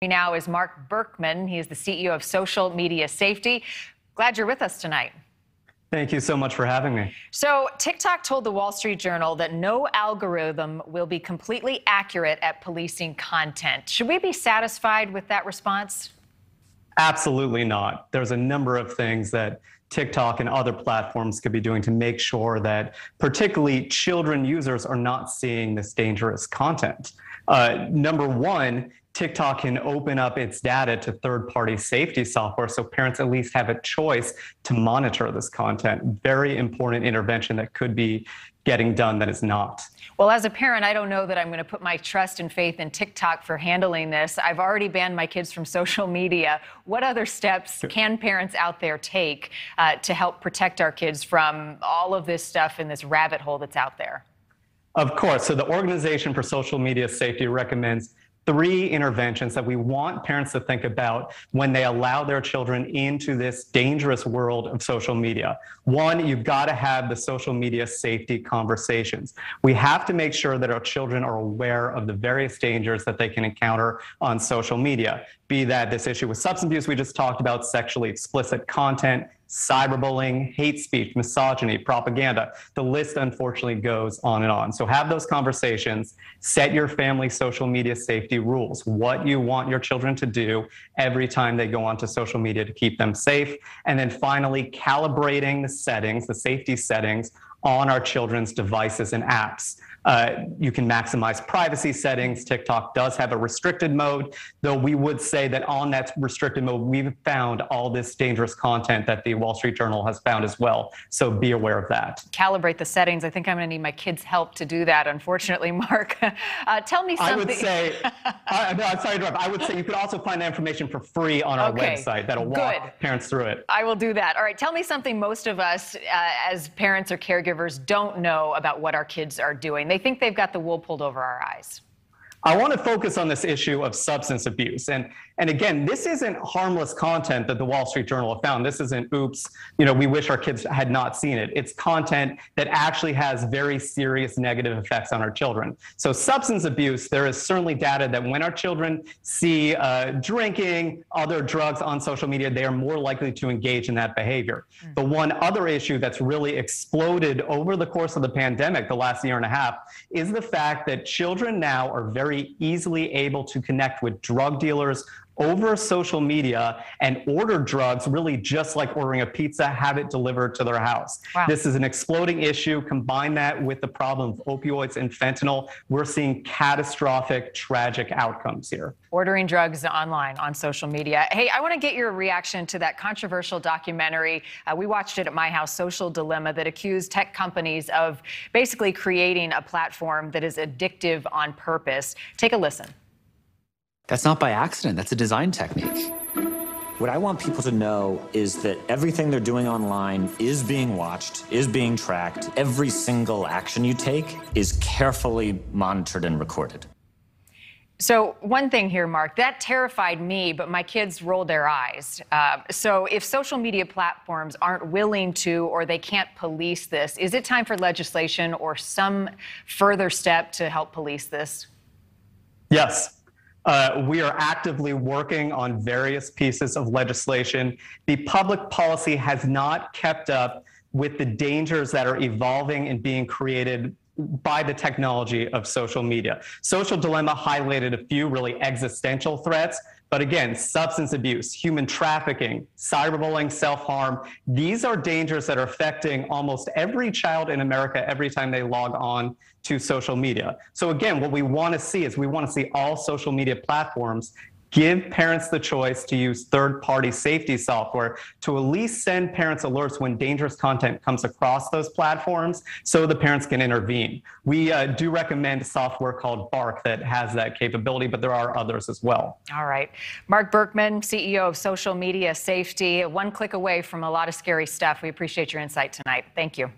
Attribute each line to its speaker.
Speaker 1: Now is Mark Berkman. He is the CEO of Social Media Safety. Glad you're with us tonight.
Speaker 2: Thank you so much for having me.
Speaker 1: So TikTok told the Wall Street Journal that no algorithm will be completely accurate at policing content. Should we be satisfied with that response?
Speaker 2: Absolutely not. There's a number of things that TikTok and other platforms could be doing to make sure that particularly children users are not seeing this dangerous content. Number one, TikTok can open up its data to third-party safety software so parents at least have a choice to monitor this content. Very important intervention that could be getting done that is not.
Speaker 1: Well, as a parent, I don't know that I'm going to put my trust and faith in TikTok for handling this. I've already banned my kids from social media. What other steps can parents out there take to help protect our kids from all of this stuff and this rabbit hole that's out there?
Speaker 2: Of course. So the Organization for Social Media Safety recommends 3 interventions that we want parents to think about when they allow their children into this dangerous world of social media. One, you've got to have the social media safety conversations. We have to make sure that our children are aware of the various dangers that they can encounter on social media, be that this issue with substance abuse we just talked about, sexually explicit content, cyberbullying, hate speech, misogyny, propaganda. The list unfortunately goes on and on. So have those conversations, set your family social media safety rules, what you want your children to do every time they go onto social media to keep them safe. And then finally, calibrating the settings, the safety settings on our children's devices and apps. You can maximize privacy settings. TikTok does have a restricted mode, though we would say that on that restricted mode, we've found all this dangerous content that the Wall Street Journal has found as well. So be aware of that.
Speaker 1: Calibrate the settings. I think I'm going to need my kids' help to do that, unfortunately, Mark. Tell me something.
Speaker 2: I would say, no, I'm sorry to interrupt. I would say you could also find that information for free on our website that'll walk parents through it.
Speaker 1: I will do that. All right. Tell me something most of us as parents or caregivers don't know about what our kids are doing. They think they've got the wool pulled over our eyes.
Speaker 2: I want to focus on this issue of substance abuse. And again, this isn't harmless content that the Wall Street Journal have found. This isn't, oops, we wish our kids had not seen it. It's content that actually has very serious negative effects on our children. So substance abuse, there is certainly data that when our children see drinking, other drugs on social media, they are more likely to engage in that behavior. The one other issue that's really exploded over the course of the pandemic, the last year and a half, is the fact that children now are very easily able to connect with drug dealers over social media and order drugs really just like ordering a pizza, have it delivered to their house. Wow. This is an exploding issue. Combine that with the problem of opioids and fentanyl, we're seeing catastrophic, tragic outcomes here.
Speaker 1: Ordering drugs online on social media. Hey, I want to get your reaction to that controversial documentary. We watched it at my house, Social Dilemma, that accused tech companies of basically creating a platform that is addictive on purpose. Take a listen.
Speaker 3: That's not by accident. That's a design technique. What I want people to know is that everything they're doing online is being watched, is being tracked. Every single action you take is carefully monitored and recorded.
Speaker 1: So one thing here, Mark, that terrified me, but my kids rolled their eyes. So if social media platforms aren't willing to or they can't police this, is it time for legislation or some further step to help police this?
Speaker 2: Yes. We are actively working on various pieces of legislation. The public policy has not kept up with the dangers that are evolving and being created by the technology of social media. Social Dilemma highlighted a few really existential threats, but again, substance abuse, human trafficking, cyberbullying, self-harm, these are dangers that are affecting almost every child in America every time they log on to social media. So again, what we want to see is we want to see all social media platforms give parents the choice to use third-party safety software to at least send parents alerts when dangerous content comes across those platforms so the parents can intervene. We do recommend software called Bark that has that capability, but there are others as well.
Speaker 1: All right. Mark Berkman, CEO of Social Media Safety, one click away from a lot of scary stuff. We appreciate your insight tonight. Thank you.